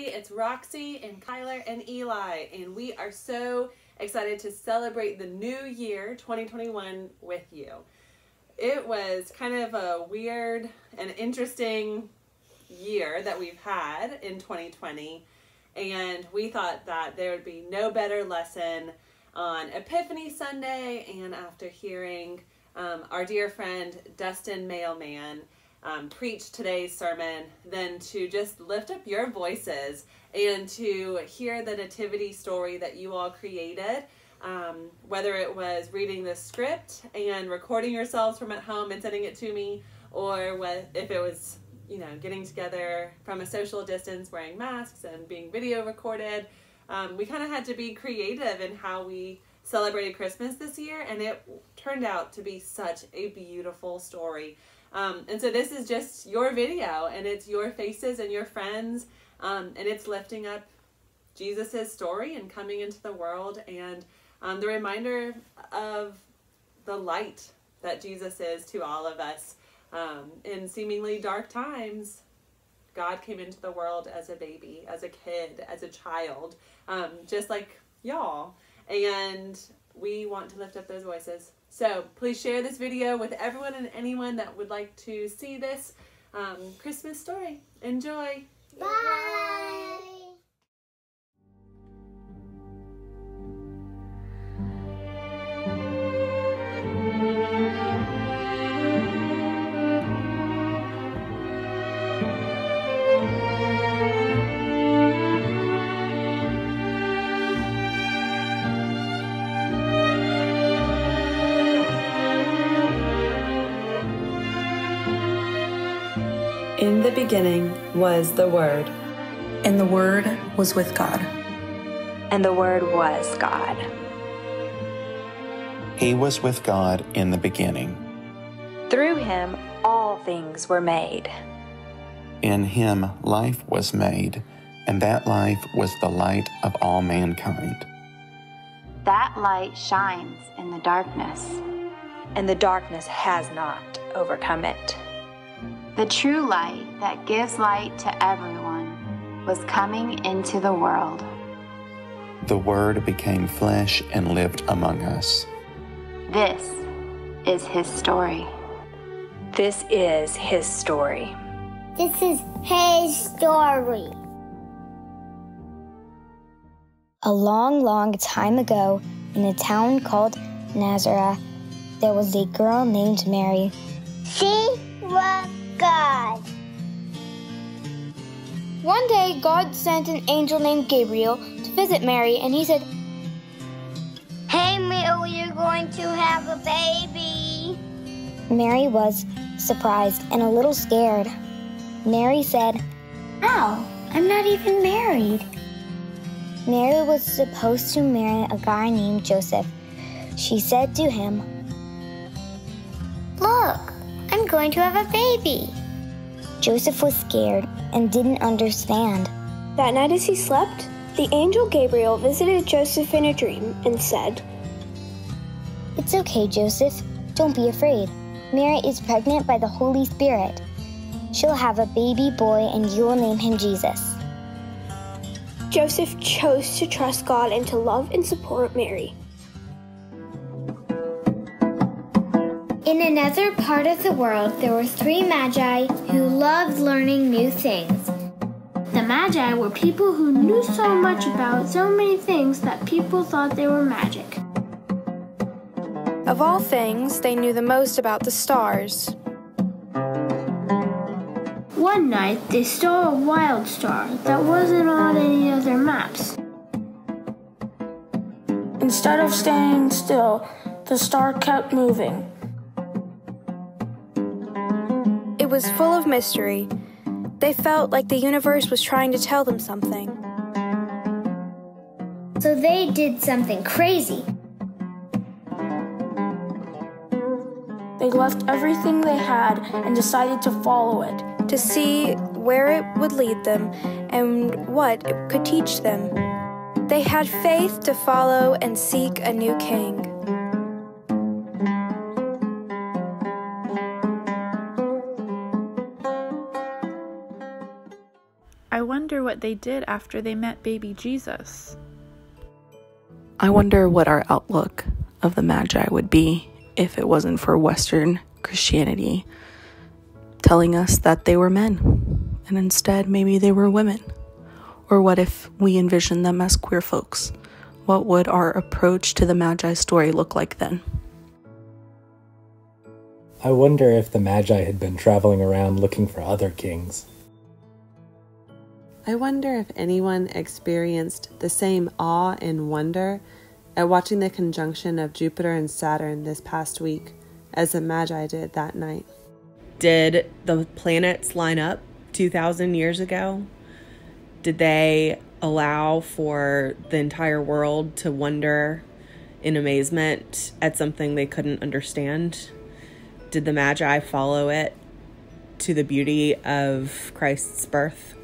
It's Roxy and Kyler and Eli, and we are so excited to celebrate the new year, 2021, with you. It was kind of a weird and interesting year that we've had in 2020, and we thought that there would be no better lesson on Epiphany Sunday, and after hearing our dear friend Dustin Mailman preach today's sermon, than to just lift up your voices and to hear the Nativity story that you all created. Whether it was reading the script and recording yourselves from at home and sending it to me, or if it was, getting together from a social distance, wearing masks and being video recorded. We kind of had to be creative in how we celebrated Christmas this year, and it turned out to be such a beautiful story. And so this is just your video, and it's your faces and your friends, and it's lifting up Jesus's story and coming into the world, and the reminder of the light that Jesus is to all of us. In seemingly dark times, God came into the world as a baby, as a kid, as a child, just like y'all, and we want to lift up those voices. So please share this video with everyone and anyone that would like to see this Christmas story. Enjoy. Bye. In the beginning was the Word, and the Word was with God, and the Word was God. He was with God in the beginning. Through him all things were made. In him life was made, and that life was the light of all mankind. That light shines in the darkness, and the darkness has not overcome it. The true light that gives light to everyone was coming into the world. The Word became flesh and lived among us. This is his story. This is his story. This is his story. A long, long time ago, in a town called Nazareth, there was a girl named Mary. She was God. One day, God sent an angel named Gabriel to visit Mary, and he said, "Hey, Mary, you're going to have a baby." Mary was surprised and a little scared. Mary said, "How? I'm not even married." Mary was supposed to marry a guy named Joseph. She said to him, "Look, I'm going to have a baby." Joseph was scared and didn't understand. That night as he slept, the angel Gabriel visited Joseph in a dream and said, "It's okay, Joseph. Don't be afraid. Mary is pregnant by the Holy Spirit. She'll have a baby boy and you'll name him Jesus." Joseph chose to trust God and to love and support Mary. In another part of the world, there were 3 magi who loved learning new things. The magi were people who knew so much about so many things that people thought they were magic. Of all things, they knew the most about the stars. One night, they saw a wild star that wasn't on any of their maps. Instead of staying still, the star kept moving. It was full of mystery. They felt like the universe was trying to tell them something. So they did something crazy. They left everything they had and decided to follow it, to see where it would lead them and what it could teach them. They had faith to follow and seek a new king. I wonder what they did after they met baby Jesus. I wonder what our outlook of the Magi would be if it wasn't for Western Christianity telling us that they were men, and instead maybe they were women. Or what if we envisioned them as queer folks? What would our approach to the Magi story look like then? I wonder if the Magi had been traveling around looking for other kings. I wonder if anyone experienced the same awe and wonder at watching the conjunction of Jupiter and Saturn this past week as the Magi did that night. Did the planets line up 2,000 years ago? Did they allow for the entire world to wonder in amazement at something they couldn't understand? Did the Magi follow it to the beauty of Christ's birth?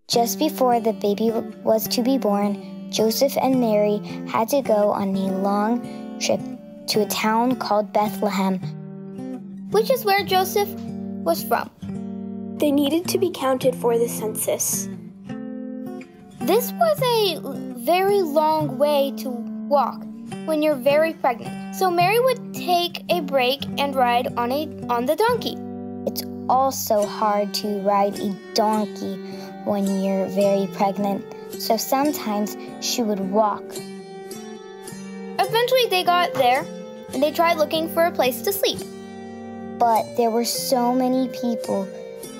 Just before the baby was to be born, Joseph and Mary had to go on a long trip to a town called Bethlehem, which is where Joseph was from. They needed to be counted for the census. This was a very long way to walk when you're very pregnant. So Mary would take a break and ride on the donkey. It's also hard to ride a donkey when you're very pregnant, so sometimes she would walk. Eventually they got there and they tried looking for a place to sleep. But there were so many people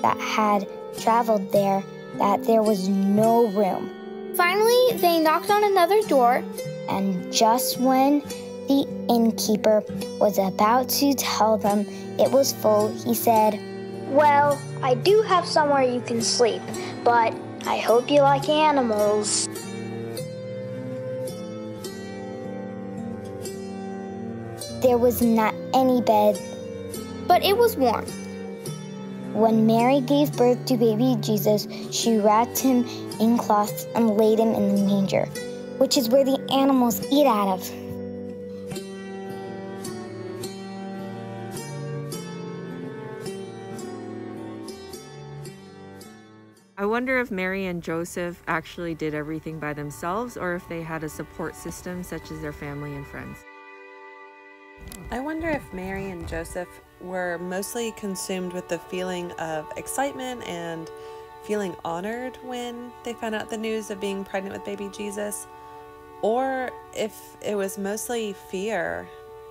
that had traveled there that there was no room. Finally, they knocked on another door, and just when the innkeeper was about to tell them it was full, he said, "Well, I do have somewhere you can sleep, but I hope you like animals." There was not any bed, but it was warm. When Mary gave birth to baby Jesus, she wrapped him in cloths and laid him in the manger, which is where the animals eat out of. I wonder if Mary and Joseph actually did everything by themselves or if they had a support system such as their family and friends. I wonder if Mary and Joseph were mostly consumed with the feeling of excitement and feeling honored when they found out the news of being pregnant with baby Jesus, or if it was mostly fear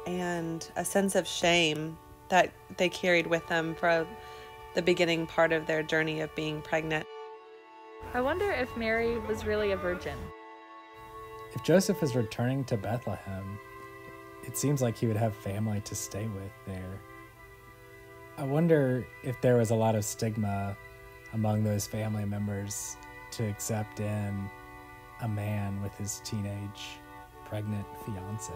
and a sense of shame that they carried with them for the beginning part of their journey of being pregnant. I wonder if Mary was really a virgin. If Joseph is returning to Bethlehem, it seems like he would have family to stay with there. I wonder if there was a lot of stigma among those family members to accept in a man with his teenage pregnant fiance.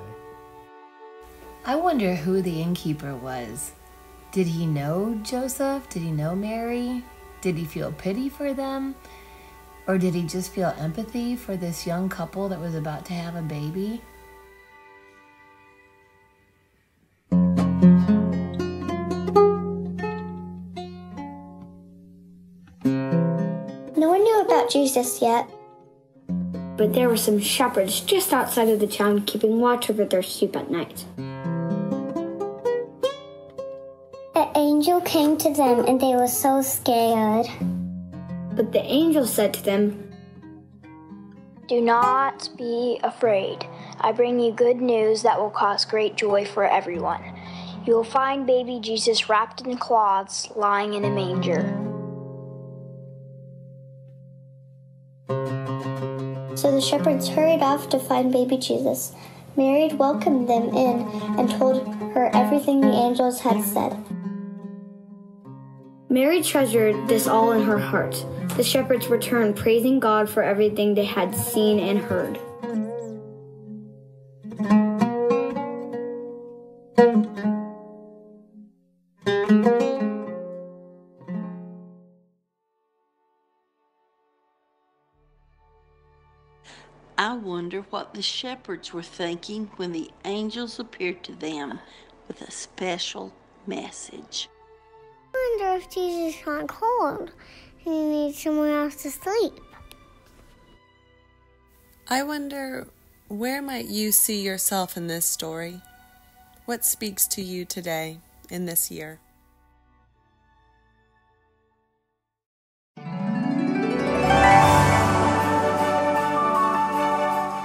I wonder who the innkeeper was. Did he know Joseph? Did he know Mary? Did he feel pity for them? Or did he just feel empathy for this young couple that was about to have a baby? No one knew about Jesus yet. But there were some shepherds just outside of the town keeping watch over their sheep at night. An angel came to them and they were so scared. But the angel said to them, "Do not be afraid. I bring you good news that will cause great joy for everyone. You will find baby Jesus wrapped in cloths, lying in a manger." So the shepherds hurried off to find baby Jesus. Mary welcomed them in and told her everything the angels had said. Mary treasured this all in her heart. The shepherds returned, praising God for everything they had seen and heard. I wonder what the shepherds were thinking when the angels appeared to them with a special message. I wonder if Jesus got cold and he needs somewhere else to sleep. I wonder, where might you see yourself in this story? What speaks to you today in this year?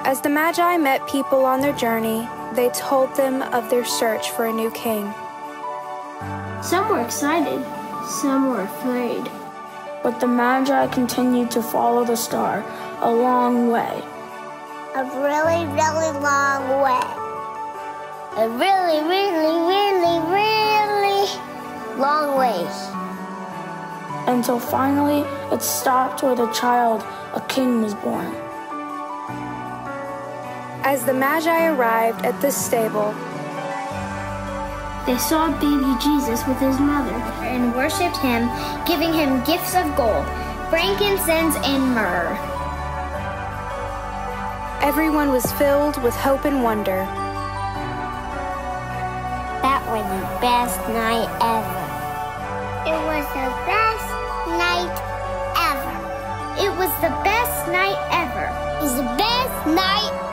As the Magi met people on their journey, they told them of their search for a new king. Some were excited, some were afraid. But the Magi continued to follow the star a long way. A really, really long way. A really, really, really, really long ways. Until finally it stopped where the child, a king, was born. As the Magi arrived at the stable, they saw baby Jesus with his mother and worshipped him, giving him gifts of gold, frankincense, and myrrh. Everyone was filled with hope and wonder. That was the best night ever. It was the best night ever. It was the best night ever. It was the best night